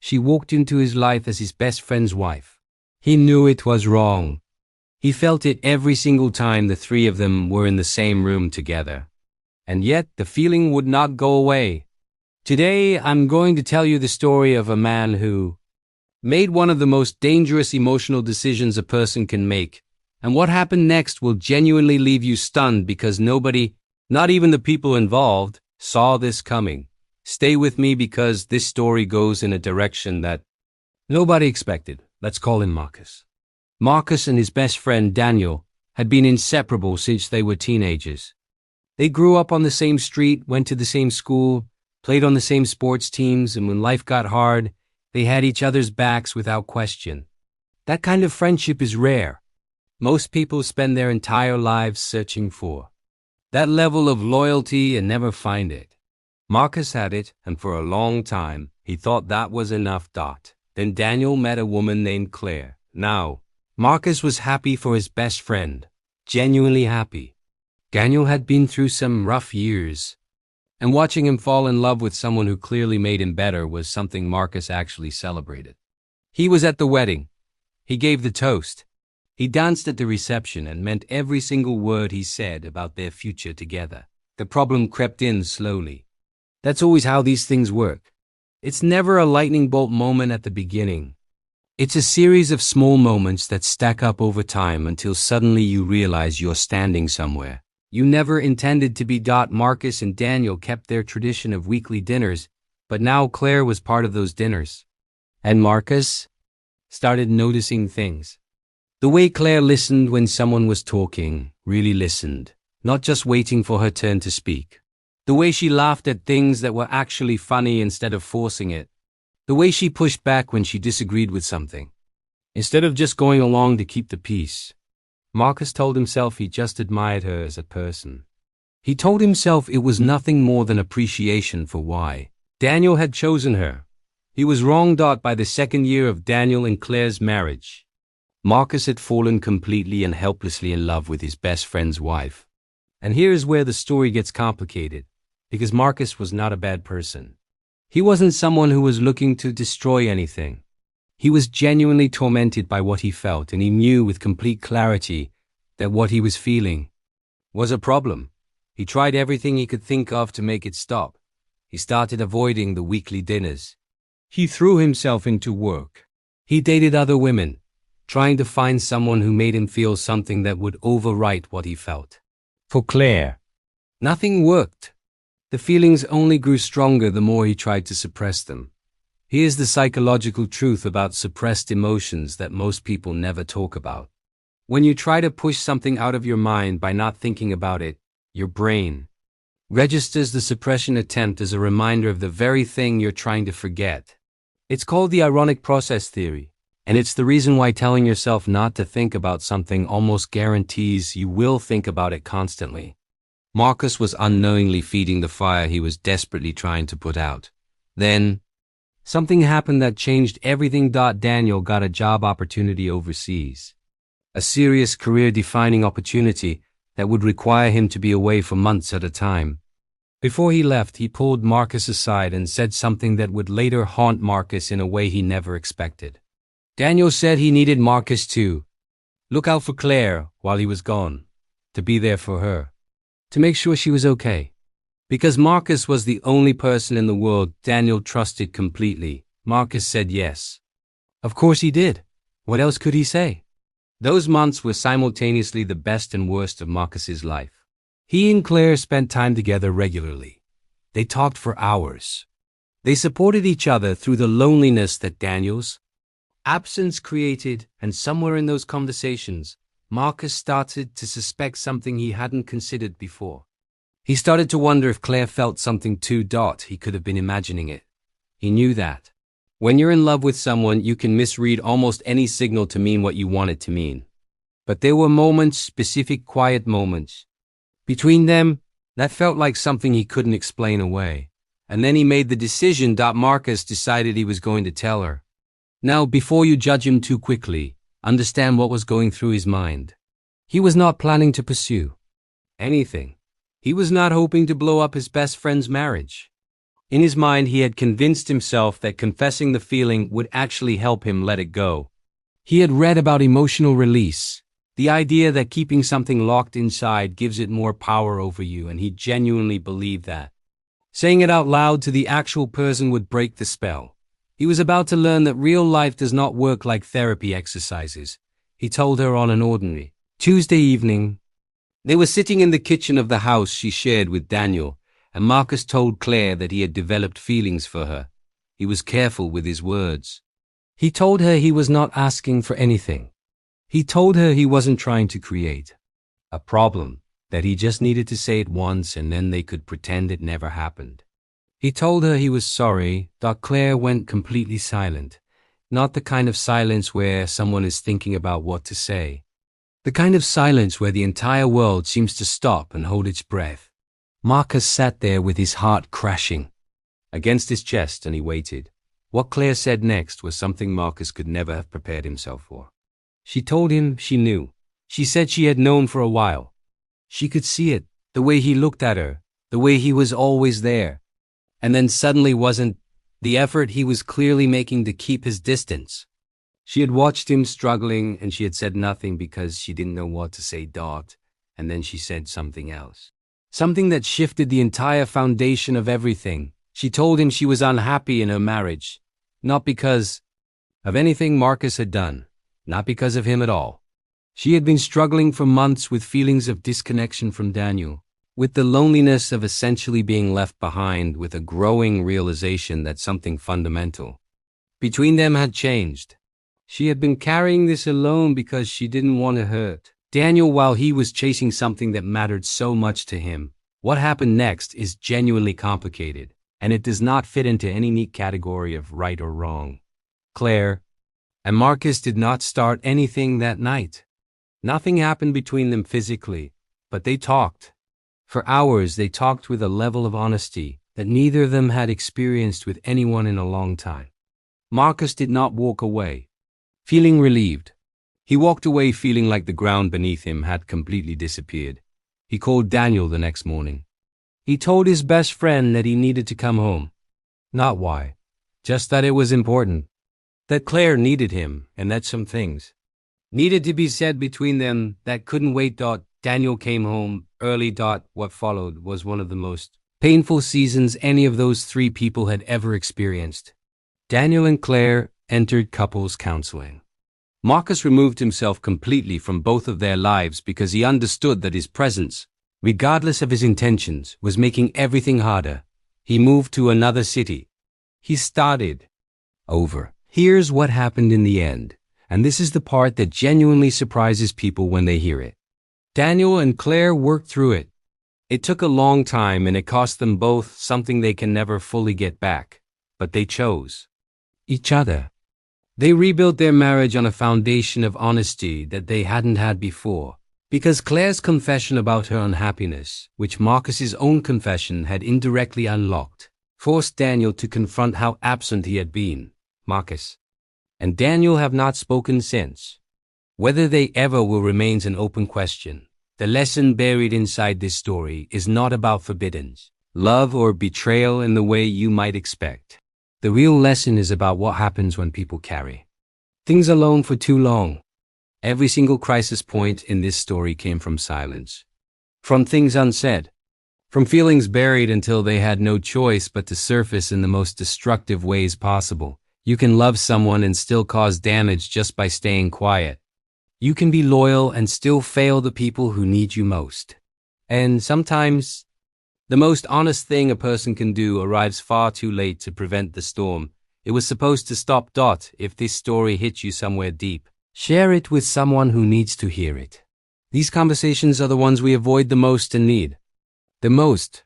She walked into his life as his best friend's wife. He knew it was wrong. He felt it every single time the three of them were in the same room together. And yet the feeling would not go away. Today I'm going to tell you the story of a man who made one of the most dangerous emotional decisions a person can make. And what happened next will genuinely leave you stunned because nobody, not even the people involved, saw this coming. Stay with me because this story goes in a direction that nobody expected. Let's call him Marcus. Marcus and his best friend Daniel had been inseparable since they were teenagers. They grew up on the same street, went to the same school, played on the same sports teams, and when life got hard, they had each other's backs without question. That kind of friendship is rare. Most people spend their entire lives searching for that level of loyalty and never find it. Marcus had it, and for a long time, he thought that was enough. Then Daniel met a woman named Claire. Now, Marcus was happy for his best friend, genuinely happy. Daniel had been through some rough years, and watching him fall in love with someone who clearly made him better was something Marcus actually celebrated. He was at the wedding. He gave the toast. He danced at the reception and meant every single word he said about their future together. The problem crept in slowly. That's always how these things work. It's never a lightning bolt moment at the beginning. It's a series of small moments that stack up over time until suddenly you realize you're standing somewhere you never intended to be. Marcus and Daniel kept their tradition of weekly dinners, but now Claire was part of those dinners. And Marcus started noticing things. The way Claire listened when someone was talking, really listened, not just waiting for her turn to speak. The way she laughed at things that were actually funny instead of forcing it. The way she pushed back when she disagreed with something, instead of just going along to keep the peace. Marcus told himself he just admired her as a person. He told himself it was nothing more than appreciation for why Daniel had chosen her. He was wrong. By the second year of Daniel and Claire's marriage, Marcus had fallen completely and helplessly in love with his best friend's wife. And here is where the story gets complicated, because Marcus was not a bad person. He wasn't someone who was looking to destroy anything. He was genuinely tormented by what he felt, and he knew with complete clarity that what he was feeling was a problem. He tried everything he could think of to make it stop. He started avoiding the weekly dinners. He threw himself into work. He dated other women, trying to find someone who made him feel something that would overwrite what he felt. For Claire, nothing worked. The feelings only grew stronger the more he tried to suppress them. Here's the psychological truth about suppressed emotions that most people never talk about. When you try to push something out of your mind by not thinking about it, your brain registers the suppression attempt as a reminder of the very thing you're trying to forget. It's called the ironic process theory, and it's the reason why telling yourself not to think about something almost guarantees you will think about it constantly. Marcus was unknowingly feeding the fire he was desperately trying to put out. Then, something happened that changed everything. Daniel got a job opportunity overseas. A serious career-defining opportunity that would require him to be away for months at a time. Before he left, he pulled Marcus aside and said something that would later haunt Marcus in a way he never expected. Daniel said he needed Marcus to look out for Claire while he was gone, to be there for her, to make sure she was okay. Because Marcus was the only person in the world Daniel trusted completely, Marcus said yes. Of course he did. What else could he say? Those months were simultaneously the best and worst of Marcus's life. He and Claire spent time together regularly. They talked for hours. They supported each other through the loneliness that Daniel's absence created, and somewhere in those conversations, Marcus started to suspect something he hadn't considered before. He started to wonder if Claire felt something too. He could have been imagining it. He knew that. When you're in love with someone, you can misread almost any signal to mean what you want it to mean. But there were moments, specific quiet moments, between them that felt like something he couldn't explain away. And then he made the decision. Marcus decided he was going to tell her. Now, before you judge him too quickly, understand what was going through his mind. He was not planning to pursue anything. He was not hoping to blow up his best friend's marriage. In his mind, he had convinced himself that confessing the feeling would actually help him let it go. He had read about emotional release, the idea that keeping something locked inside gives it more power over you, and he genuinely believed that. Saying it out loud to the actual person would break the spell. He was about to learn that real life does not work like therapy exercises. He told her on an ordinary Tuesday evening. They were sitting in the kitchen of the house she shared with Daniel, and Marcus told Claire that he had developed feelings for her. He was careful with his words. He told her he was not asking for anything. He told her he wasn't trying to create a problem, that he just needed to say it once and then they could pretend it never happened. He told her he was sorry. Claire went completely silent. Not the kind of silence where someone is thinking about what to say. The kind of silence where the entire world seems to stop and hold its breath. Marcus sat there with his heart crashing against his chest, and he waited. What Claire said next was something Marcus could never have prepared himself for. She told him she knew. She said she had known for a while. She could see it, the way he looked at her, the way he was always there. And then suddenly wasn't the effort he was clearly making to keep his distance. She had watched him struggling, and she had said nothing because she didn't know what to say. And then she said something else. Something that shifted the entire foundation of everything. She told him she was unhappy in her marriage. Not because of anything Marcus had done. Not because of him at all. She had been struggling for months with feelings of disconnection from Daniel, with the loneliness of essentially being left behind, with a growing realization that something fundamental between them had changed. She had been carrying this alone because she didn't want to hurt Daniel while he was chasing something that mattered so much to him. What happened next is genuinely complicated, and it does not fit into any neat category of right or wrong. Claire and Marcus did not start anything that night. Nothing happened between them physically, but they talked. For hours they talked with a level of honesty that neither of them had experienced with anyone in a long time. Marcus did not walk away feeling relieved. He walked away feeling like the ground beneath him had completely disappeared. He called Daniel the next morning. He told his best friend that he needed to come home. Not why, just that it was important. That Claire needed him, and that some things needed to be said between them that couldn't wait. Daniel came home early. What followed was one of the most painful seasons any of those three people had ever experienced. Daniel and Claire entered couples counseling. Marcus removed himself completely from both of their lives because he understood that his presence, regardless of his intentions, was making everything harder. He moved to another city. He started over. Here's what happened in the end, and this is the part that genuinely surprises people when they hear it. Daniel and Claire worked through it. It took a long time and it cost them both something they can never fully get back, but they chose each other. They rebuilt their marriage on a foundation of honesty that they hadn't had before, because Claire's confession about her unhappiness, which Marcus's own confession had indirectly unlocked, forced Daniel to confront how absent he had been. Marcus and Daniel have not spoken since. Whether they ever will remains an open question. The lesson buried inside this story is not about forbiddens, love, or betrayal in the way you might expect. The real lesson is about what happens when people carry things alone for too long. Every single crisis point in this story came from silence, from things unsaid, from feelings buried until they had no choice but to surface in the most destructive ways possible. You can love someone and still cause damage just by staying quiet. You can be loyal and still fail the people who need you most. And sometimes, the most honest thing a person can do arrives far too late to prevent the storm. It was supposed to stop. If this story hits you somewhere deep, share it with someone who needs to hear it. These conversations are the ones we avoid the most and need the most.